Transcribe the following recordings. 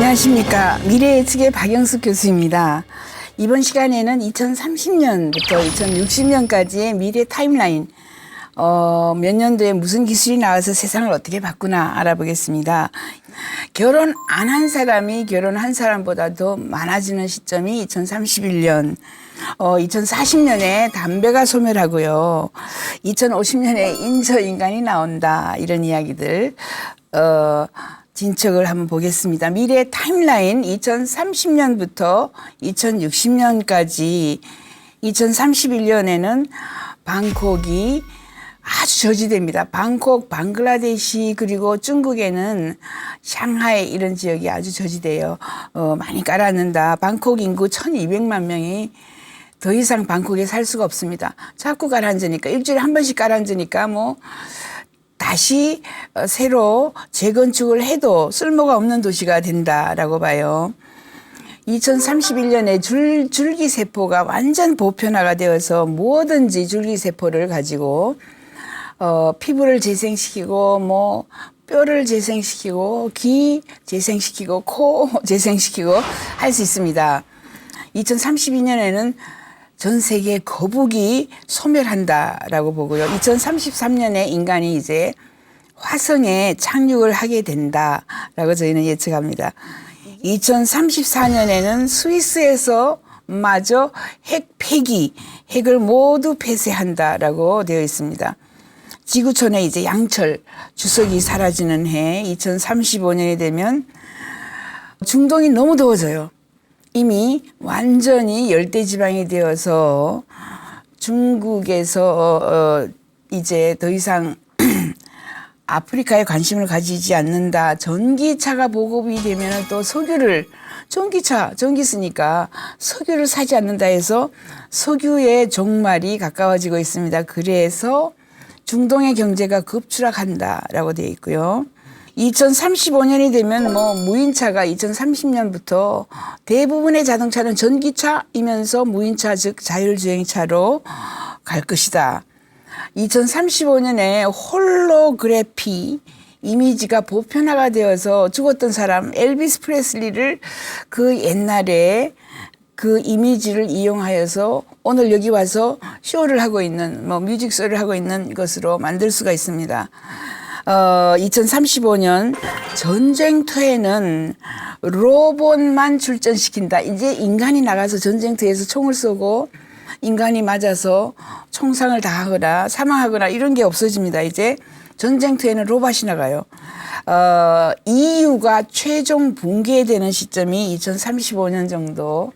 안녕하십니까. 미래예측의 박영숙 교수입니다. 이번 시간에는 2030년부터 2060년까지의 미래 타임라인, 몇 년도에 무슨 기술이 나와서 세상을 어떻게 바꾸나 알아보겠습니다. 결혼 안 한 사람이 결혼한 사람보다 더 많아지는 시점이 2031년, 2040년에 담배가 소멸하고요. 2050년에 인저인간이 나온다. 이런 이야기들, 진척을 한번 보겠습니다. 미래 타임라인 2030년부터 2060년까지 2031년에는 방콕이 아주 저지대입니다. 방콕, 방글라데시 그리고 중국에는 상하이 이런 지역이 아주 저지대예요. 많이 깔아앉는다. 방콕 인구 1200만 명이 더 이상 방콕에 살 수가 없습니다. 자꾸 가라앉으니까 일주일에 한 번씩 가라앉으니까 다시 새로 재건축을 해도 쓸모가 없는 도시가 된다라고 봐요. 2031년에 줄기세포가 완전 보편화가 되어서 뭐든지 줄기세포를 가지고 피부를 재생시키고 뼈를 재생시키고 귀 재생시키고 코 재생시키고 할 수 있습니다. 2032년에는 전 세계 거북이 소멸한다라고 보고요. 2033년에 인간이 이제 화성에 착륙을 하게 된다라고 저희는 예측합니다. 2034년에는 스위스에서 마저 핵 폐기, 핵을 모두 폐쇄한다라고 되어 있습니다. 지구촌에 이제 양철 주석이 사라지는 해 2035년이 되면 중동이 너무 더워져요. 이미 완전히 열대지방이 되어서 중국에서 이제 더 이상 아프리카에 관심을 가지지 않는다. 전기차가 보급이 되면 또 전기 쓰니까 석유를 사지 않는다 해서 석유의 종말이 가까워지고 있습니다. 그래서 중동의 경제가 급추락한다라고 되어 있고요. 2035년이 되면 무인차가 2030년부터 대부분의 자동차는 전기차이면서 무인차 즉 자율주행차로 갈 것이다. 2035년에 홀로그래피 이미지가 보편화가 되어서 죽었던 사람 엘비스 프레슬리를 그 옛날에 그 이미지를 이용하여서 오늘 여기 와서 쇼를 하고 있는 뮤직쇼를 하고 있는 것으로 만들 수가 있습니다. 2035년 전쟁터에는 로봇만 출전시킨다. 이제 인간이 나가서 전쟁터에서 총을 쏘고 인간이 맞아서 총상을 당하거나 사망하거나 이런 게 없어집니다. 이제 전쟁터에는 로봇이 나가요. EU가 최종 붕괴되는 시점이 2035년 정도.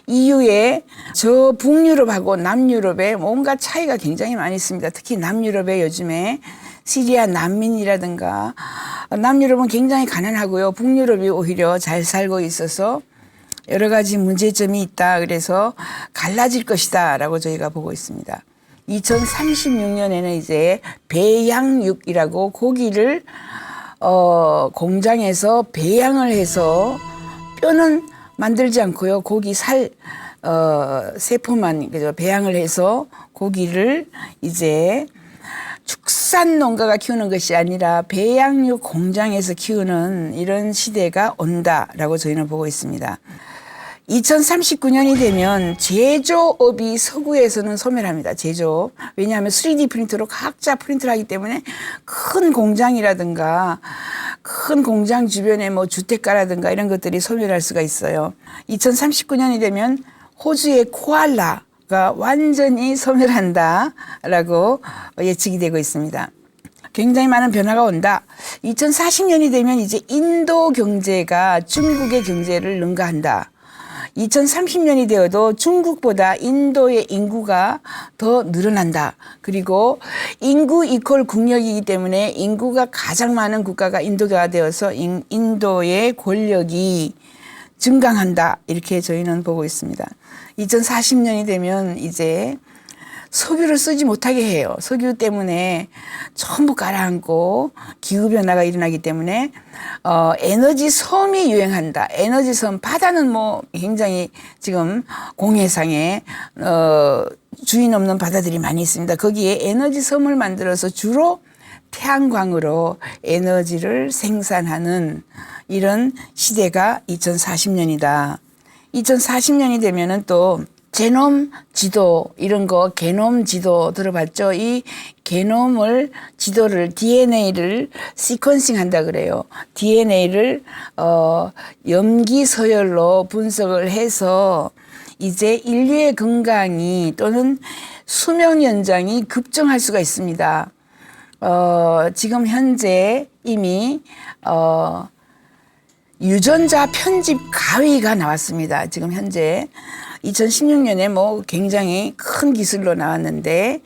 EU의 저 북유럽하고 남유럽에 뭔가 차이가 굉장히 많이 있습니다. 특히 남유럽에 요즘에 시리아 난민이라든가 남유럽은 굉장히 가난하고요. 북유럽이 오히려 잘 살고 있어서 여러 가지 문제점이 있다. 그래서 갈라질 것이다 라고 저희가 보고 있습니다. 2036년에는 이제 배양육이라고 고기를 공장에서 배양을 해서 뼈는 만들지 않고요. 고기 세포만 배양을 해서 고기를 이제 축산 농가가 키우는 것이 아니라 배양육 공장에서 키우는 이런 시대가 온다라고 저희는 보고 있습니다. 2039년이 되면 제조업이 서구에서는 소멸합니다. 제조업. 왜냐하면 3D 프린터로 각자 프린트를 하기 때문에 큰 공장이라든가 큰 공장 주변에 주택가라든가 이런 것들이 소멸할 수가 있어요. 2039년이 되면 호주의 코알라가 완전히 소멸한다라고 예측이 되고 있습니다. 굉장히 많은 변화가 온다. 2040년이 되면 이제 인도 경제가 중국의 경제를 능가한다. 2030년이 되어도 중국보다 인도의 인구가 더 늘어난다. 그리고 인구 이퀄 국력이기 때문에 인구가 가장 많은 국가가 인도가 되어서 인도의 권력이 증강한다. 이렇게 저희는 보고 있습니다. 2040년이 되면 이제 석유를 쓰지 못하게 해요. 석유 때문에 전부 가라앉고 기후변화가 일어나기 때문에 에너지 섬이 유행한다. 에너지 섬, 바다는 굉장히 지금 공해상에 주인 없는 바다들이 많이 있습니다. 거기에 에너지 섬을 만들어서 주로 태양광으로 에너지를 생산하는 이런 시대가 2040년이다. 2040년이 되면은 또 제놈 지도 이런 거 게놈 지도 들어봤죠? 이 게놈을 지도를 DNA를 시퀀싱 한다 그래요. DNA를 염기 서열로 분석을 해서 이제 인류의 건강이 또는 수명 연장이 급증할 수가 있습니다. 지금 현재 이미 유전자 편집 가위가 나왔습니다. 지금 현재 2016년에 뭐 굉장히 큰 기술로 나왔는데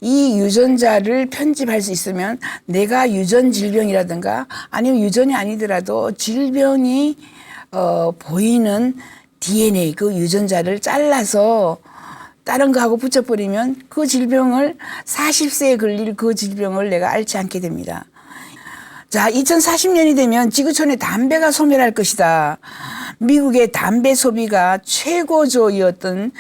이 유전자를 편집할 수 있으면 내가 유전 질병이라든가 아니면 유전이 아니더라도 질병이 보이는 DNA 그 유전자를 잘라서 다른 거하고 붙여버리면 그 질병을 40세에 걸릴 그 질병을 내가 앓지 않게 됩니다. 자, 2040년이 되면 지구촌에 담배가 소멸할 것이다. 미국의 담배 소비가 최고조였던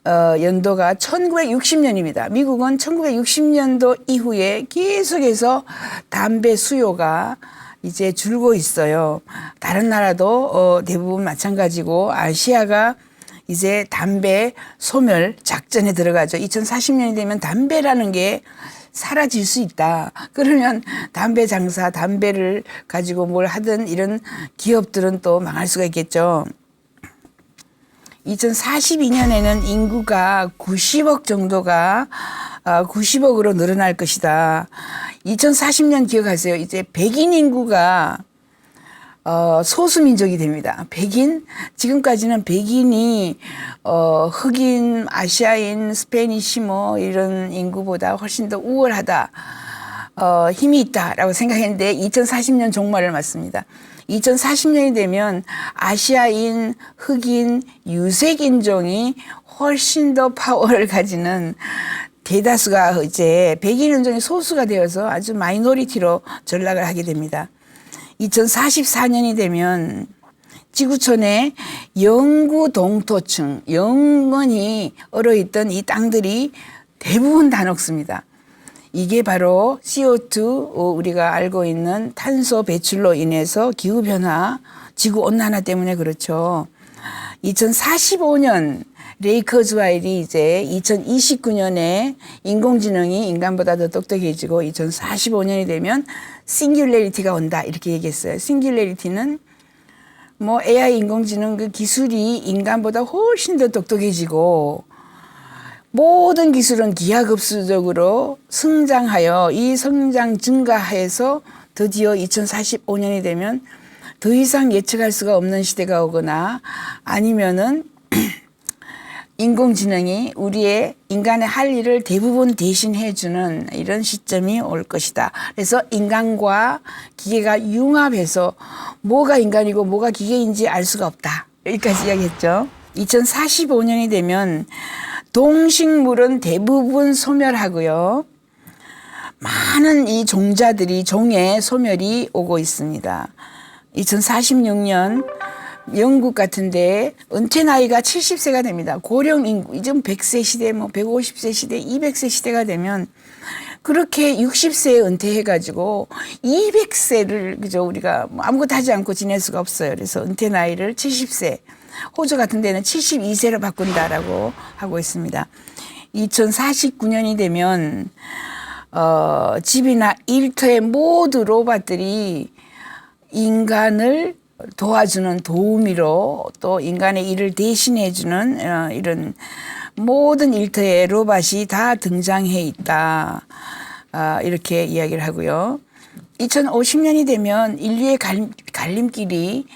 연도가 1960년입니다. 미국은 1960년도 이후에 계속해서 담배 수요가 이제 줄고 있어요. 다른 나라도 대부분 마찬가지고 아시아가 이제 담배 소멸 작전에 들어가죠. 2040년이 되면 담배라는 게 사라질 수 있다. 그러면 담배 장사, 담배를 가지고 뭘 하든 이런 기업들은 또 망할 수가 있겠죠. 2042년에는 인구가 90억 정도가 90억으로 늘어날 것이다. 2040년 기억하세요. 이제 백인 인구가 소수민족이 됩니다. 백인, 지금까지는 백인이 흑인, 아시아인, 스페니시 뭐 이런 인구보다 훨씬 더 우월하다, 힘이 있다라고 생각했는데 2040년 종말을 맞습니다. 2040년이 되면 아시아인, 흑인, 유색 인종이 훨씬 더 파워를 가지는 대다수가 이제 백인 인종이 소수가 되어서 아주 마이너리티로 전락을 하게 됩니다. 2044년이 되면 지구촌에 영구 동토층, 영원히 얼어있던 이 땅들이 대부분 다 녹습니다. 이게 바로 CO2, 우리가 알고 있는 탄소 배출로 인해서 기후변화, 지구온난화 때문에 그렇죠. 2045년 레이커즈와일이 이제 2029년에 인공지능이 인간보다 더 똑똑해지고 2045년이 되면 싱귤레리티가 온다 이렇게 얘기했어요. 싱귤레리티는 뭐 AI 인공지능 그 기술이 인간보다 훨씬 더 똑똑해지고 모든 기술은 기하급수적으로 성장하여 이 성장 증가해서 드디어 2045년이 되면 더 이상 예측할 수가 없는 시대가 오거나 아니면은 인공지능이 우리의 인간의 할 일을 대부분 대신해주는 이런 시점이 올 것이다. 그래서 인간과 기계가 융합해서 뭐가 인간이고 뭐가 기계인지 알 수가 없다. 여기까지 이야기했죠. 2045년이 되면 동식물은 대부분 소멸하고요. 많은 이 종자들이 종의 소멸이 오고 있습니다. 2046년 영국 같은데 은퇴 나이가 70세가 됩니다. 고령 인구, 이제 100세 시대, 뭐 150세 시대, 200세 시대가 되면 그렇게 60세에 은퇴해가지고 200세를 그저 우리가 뭐 아무것도 하지 않고 지낼 수가 없어요. 그래서 은퇴 나이를 70세, 호주 같은 데는 72세로 바꾼다라고 하고 있습니다. 2049년이 되면 집이나 일터의 모든 로봇들이 인간을 도와주는 도우미로 또 인간의 일을 대신해주는 이런 모든 일터에 로봇이 다 등장해 있다. 이렇게 이야기를 하고요. 2050년이 되면 인류의 갈림길이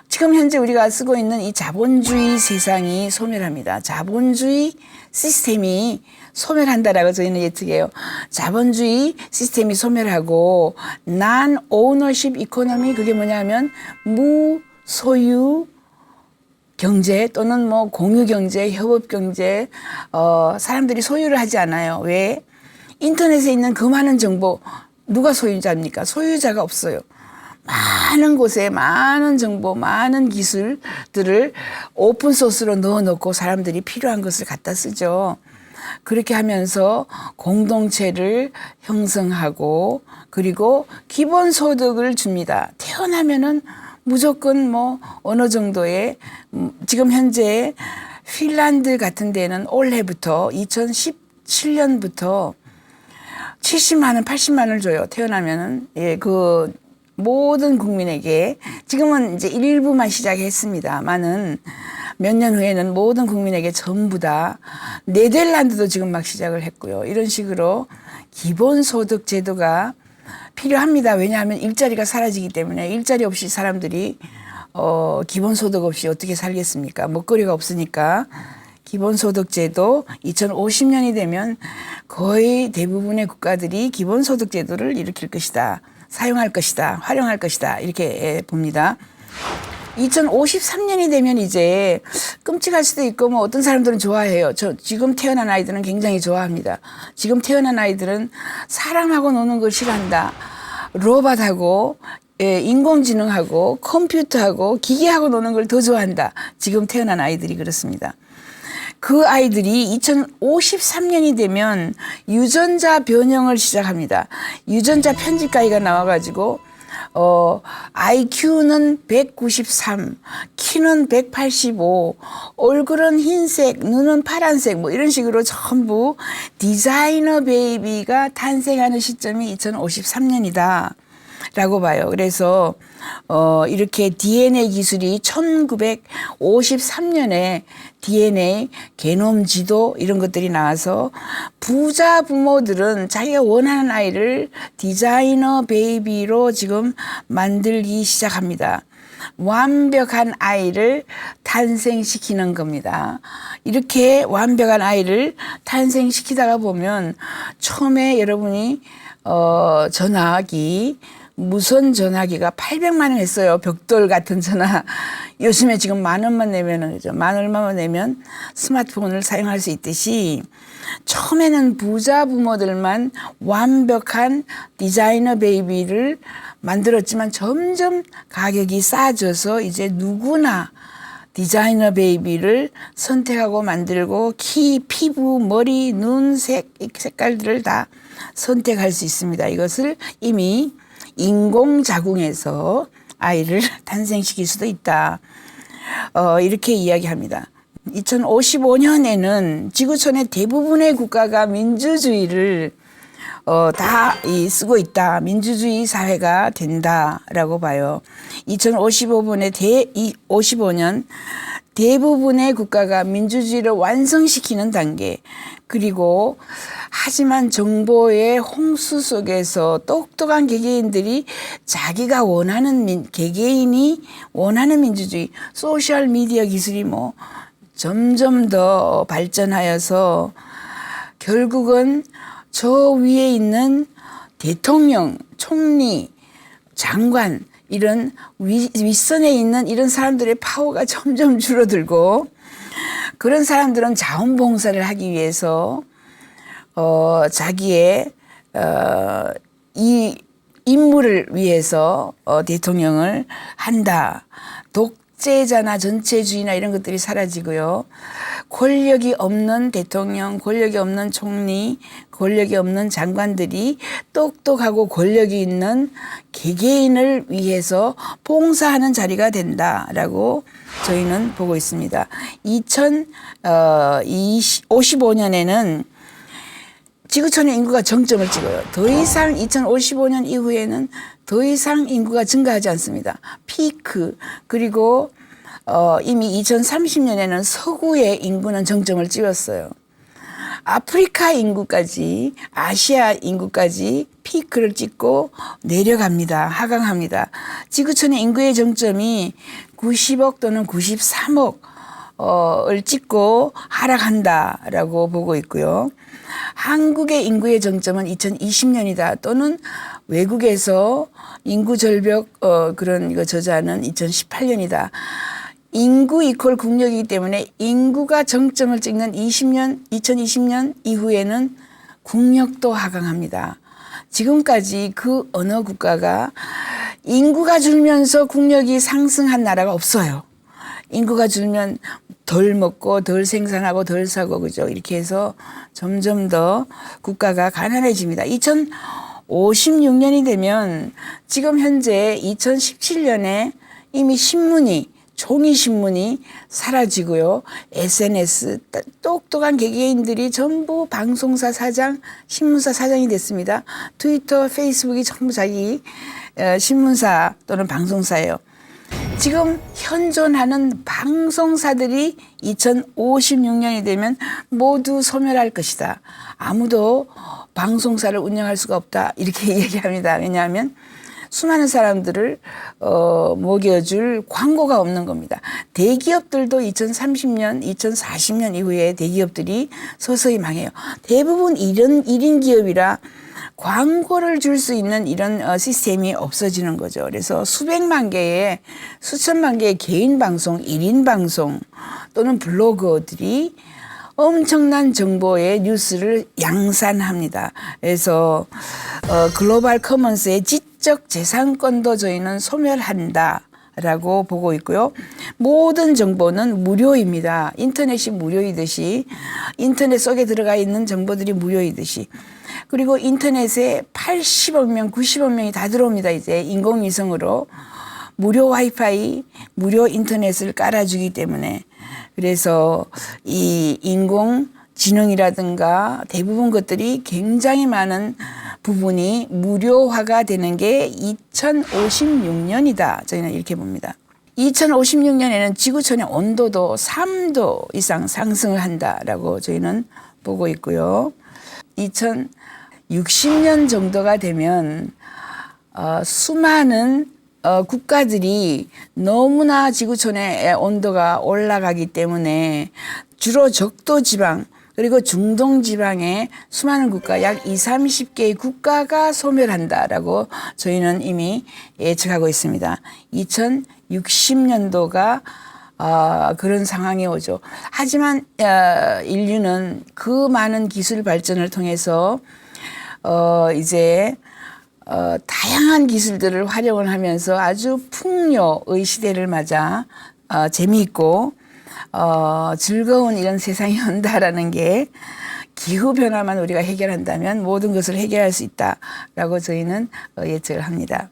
지금 현재 우리가 쓰고 있는 이 자본주의 세상이 소멸합니다. 자본주의 시스템이 소멸한다라고 저희는 예측해요. 자본주의 시스템이 소멸하고 non-ownership economy 그게 뭐냐면 무소유 경제 또는 뭐 공유 경제, 협업 경제 사람들이 소유를 하지 않아요. 왜? 인터넷에 있는 그 많은 정보 누가 소유자입니까? 소유자가 없어요. 많은 곳에 많은 정보, 많은 기술들을 오픈소스로 넣어놓고 사람들이 필요한 것을 갖다 쓰죠. 그렇게 하면서 공동체를 형성하고 그리고 기본소득을 줍니다. 태어나면은 무조건 뭐 어느 정도의 지금 현재 핀란드 같은 데는 올해부터 2017년부터 70만 원, 80만 원을 줘요. 태어나면은. 예, 그 모든 국민에게 지금은 이제 일부만 시작했습니다만은 몇 년 후에는 모든 국민에게 전부 다 네덜란드도 지금 막 시작을 했고요. 이런 식으로 기본소득 제도가 필요합니다. 왜냐하면 일자리가 사라지기 때문에 일자리 없이 사람들이 기본소득 없이 어떻게 살겠습니까? 먹거리가 없으니까 기본소득제도 2050년이 되면 거의 대부분의 국가들이 기본소득제도를 일으킬 것이다. 사용할 것이다. 활용할 것이다. 이렇게 봅니다. 2053년이 되면 이제 끔찍할 수도 있고 뭐 어떤 사람들은 좋아해요. 저 지금 태어난 아이들은 굉장히 좋아합니다. 지금 태어난 아이들은 사람하고 노는 걸 싫어한다. 로봇하고 인공지능하고 컴퓨터하고 기계하고 노는 걸 더 좋아한다. 지금 태어난 아이들이 그렇습니다. 그 아이들이 2053년이 되면 유전자 변형을 시작합니다. 유전자 편집가위가 나와가지고 IQ는 193, 키는 185, 얼굴은 흰색, 눈은 파란색, 뭐 이런 식으로 전부 디자이너 베이비가 탄생하는 시점이 2053년이다. 라고 봐요. 그래서 이렇게 DNA 기술이 1953년에 DNA 게놈 지도 이런 것들이 나와서 부자 부모들은 자기가 원하는 아이를 디자이너 베이비로 지금 만들기 시작합니다. 완벽한 아이를 탄생시키는 겁니다. 이렇게 완벽한 아이를 탄생시키다가 보면 처음에 여러분이 전화기 무선 전화기가 800만 원 했어요. 벽돌 같은 전화. 요즘에 지금 10,000원만 내면은, 그죠? 10,000 얼마만 내면 스마트폰을 사용할 수 있듯이 처음에는 부자 부모들만 완벽한 디자이너 베이비를 만들었지만 점점 가격이 싸져서 이제 누구나 디자이너 베이비를 선택하고 만들고 키, 피부, 머리, 눈, 색깔들을 다 선택할 수 있습니다. 이것을 이미 인공자궁에서 아이를 탄생시킬 수도 있다. 이렇게 이야기합니다. 2055년에는 지구촌의 대부분의 국가가 민주주의를 다 쓰고 있다. 민주주의 사회가 된다라고 봐요. 2055년 대부분의 국가가 민주주의를 완성시키는 단계. 그리고 하지만 정보의 홍수 속에서 똑똑한 개개인들이 자기가 원하는 개개인이 원하는 민주주의, 소셜 미디어 기술이 뭐 점점 더 발전하여서 결국은 저 위에 있는 대통령, 총리, 장관 이런 윗선에 있는 이런 사람들의 파워가 점점 줄어들고 그런 사람들은 자원봉사를 하기 위해서 자기의 이 임무를 위해서 대통령을 한다. 독재자나 전체주의나 이런 것들이 사라지고요. 권력이 없는 대통령, 권력이 없는 총리, 권력이 없는 장관들이 똑똑하고 권력이 있는 개개인을 위해서 봉사하는 자리가 된다라고 저희는 보고 있습니다. 2055년에는 지구촌의 인구가 정점을 찍어요. 더 이상 2055년 이후에는 더 이상 인구가 증가하지 않습니다. 피크. 그리고 이미 2030년에는 서구의 인구는 정점을 찍었어요. 아프리카 인구까지, 아시아 인구까지 피크를 찍고 내려갑니다. 하강합니다. 지구촌의 인구의 정점이 90억 또는 93억을 찍고 하락한다라고 보고 있고요. 한국의 인구의 정점은 2020년이다. 또는 외국에서 인구 절벽 그런 이거 저자는 2018년이다. 인구 이퀄 국력이기 때문에 인구가 정점을 찍는 2020년 이후에는 국력도 하강합니다. 지금까지 그 어느 국가가 인구가 줄면서 국력이 상승한 나라가 없어요. 인구가 줄면 덜 먹고 덜 생산하고 덜 사고 그죠? 이렇게 해서 점점 더 국가가 가난해집니다. 2056년이 되면 지금 현재 2017년에 이미 종이 신문이 사라지고요. SNS, 똑똑한 개개인들이 전부 방송사 사장, 신문사 사장이 됐습니다. 트위터, 페이스북이 전부 자기 신문사 또는 방송사예요. 지금 현존하는 방송사들이 2056년이 되면 모두 소멸할 것이다. 아무도 방송사를 운영할 수가 없다. 이렇게 얘기합니다. 왜냐하면 수많은 사람들을 먹여줄 광고가 없는 겁니다. 대기업들도 2030년, 2040년 이후에 대기업들이 서서히 망해요. 대부분 1인 기업이라 광고를 줄 수 있는 이런 시스템이 없어지는 거죠. 그래서 수천만 개의 개인 방송, 1인 방송 또는 블로거들이 엄청난 정보의 뉴스를 양산합니다. 그래서 글로벌 커먼스의 지적 재산권도 저희는 소멸한다라고 보고 있고요. 모든 정보는 무료입니다. 인터넷이 무료이듯이 인터넷 속에 들어가 있는 정보들이 무료이듯이 그리고 인터넷에 80억 명, 90억 명이 다 들어옵니다. 이제 인공위성으로 무료 와이파이, 무료 인터넷을 깔아주기 때문에 그래서 이 인공지능이라든가 대부분 것들이 굉장히 많은 부분이 무료화가 되는 게 2056년이다. 저희는 이렇게 봅니다. 2056년에는 지구촌의 온도도 3도 이상 상승을 한다라고 저희는 보고 있고요. 2060년 정도가 되면 수많은 국가들이 너무나 지구촌의 온도가 올라가기 때문에 주로 적도 지방 그리고 중동 지방의 수많은 국가 약 20-30개의 국가가 소멸한다라고 저희는 이미 예측하고 있습니다. 2060년도가 그런 상황이 오죠. 하지만 인류는 그 많은 기술 발전을 통해서 이제 다양한 기술들을 활용을 하면서 아주 풍요의 시대를 맞아 재미있고 즐거운 이런 세상이 온다라는 게 기후변화만 우리가 해결한다면 모든 것을 해결할 수 있다라고 저희는 예측을 합니다.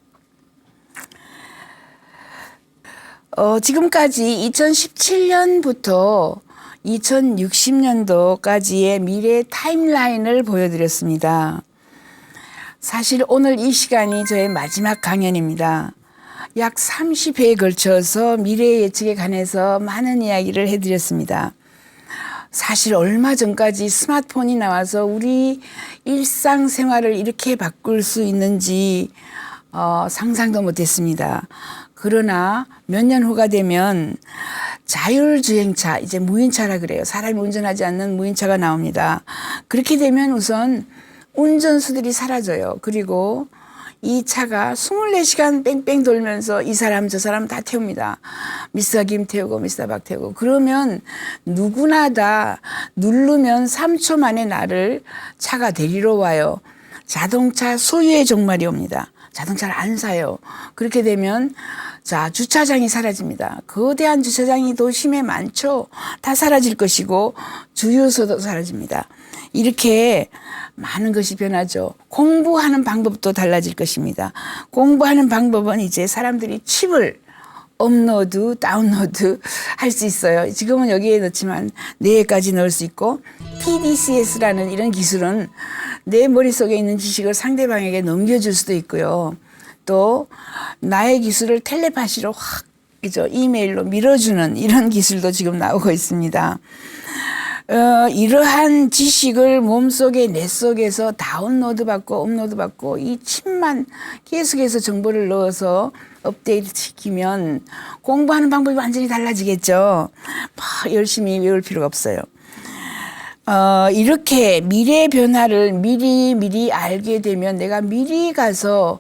지금까지 2017년부터 2060년도까지의 미래 타임라인을 보여드렸습니다. 사실 오늘 이 시간이 저의 마지막 강연입니다. 약 30회에 걸쳐서 미래 예측에 관해서 많은 이야기를 해드렸습니다. 사실 얼마 전까지 스마트폰이 나와서 우리 일상생활을 이렇게 바꿀 수 있는지 상상도 못했습니다. 그러나 몇 년 후가 되면 자율주행차, 이제 무인차라 그래요. 사람이 운전하지 않는 무인차가 나옵니다. 그렇게 되면 우선 운전수들이 사라져요. 그리고 이 차가 24시간 뺑뺑 돌면서 이 사람 저 사람 다 태웁니다. 미스터 김 태우고 미스터 박 태우고. 그러면 누구나 다 누르면 3초 만에 나를 차가 데리러 와요. 자동차 소유의 종말이 옵니다. 자동차를 안 사요. 그렇게 되면 주차장이 사라집니다. 거대한 주차장이 도심에 많죠. 다 사라질 것이고 주유소도 사라집니다. 이렇게 많은 것이 변하죠. 공부하는 방법도 달라질 것입니다. 공부하는 방법은 이제 사람들이 칩을 업로드, 다운로드 할 수 있어요. 지금은 여기에 넣지만 뇌에까지 넣을 수 있고 TDCS라는 이런 기술은 내 머릿속에 있는 지식을 상대방에게 넘겨줄 수도 있고요. 또 나의 기술을 텔레파시로 확 이메일로 밀어주는 이런 기술도 지금 나오고 있습니다. 이러한 지식을 몸속에 뇌 속에서 다운로드 받고 업로드 받고 이 칩만 계속해서 정보를 넣어서 업데이트 시키면 공부하는 방법이 완전히 달라지겠죠. 열심히 외울 필요가 없어요. 이렇게 미래 변화를 미리 알게 되면 내가 미리 가서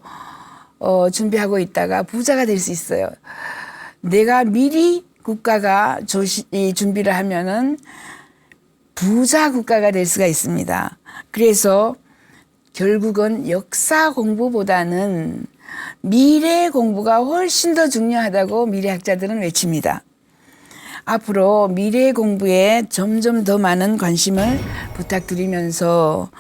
준비하고 있다가 부자가 될 수 있어요. 내가 미리 국가가 준비를 하면은 부자 국가가 될 수가 있습니다. 그래서 결국은 역사 공부보다는 미래 공부가 훨씬 더 중요하다고 미래학자들은 외칩니다. 앞으로 미래 공부에 점점 더 많은 관심을 부탁드리면서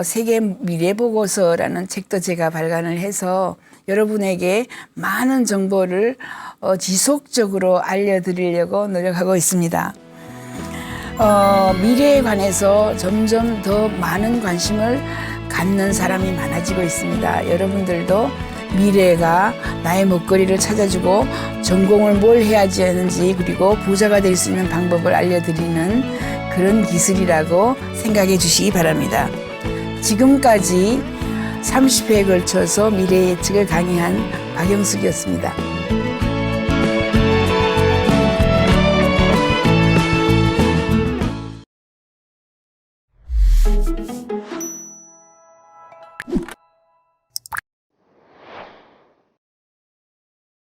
세계 미래 보고서라는 책도 제가 발간을 해서 여러분에게 많은 정보를 지속적으로 알려드리려고 노력하고 있습니다. 미래에 관해서 점점 더 많은 관심을 갖는 사람이 많아지고 있습니다. 여러분들도 미래가 나의 먹거리를 찾아주고 전공을 뭘 해야지 하는지 그리고 부자가 될 수 있는 방법을 알려드리는 그런 기술이라고 생각해 주시기 바랍니다. 지금까지 30회에 걸쳐서 미래 예측을 강의한 박영숙이었습니다.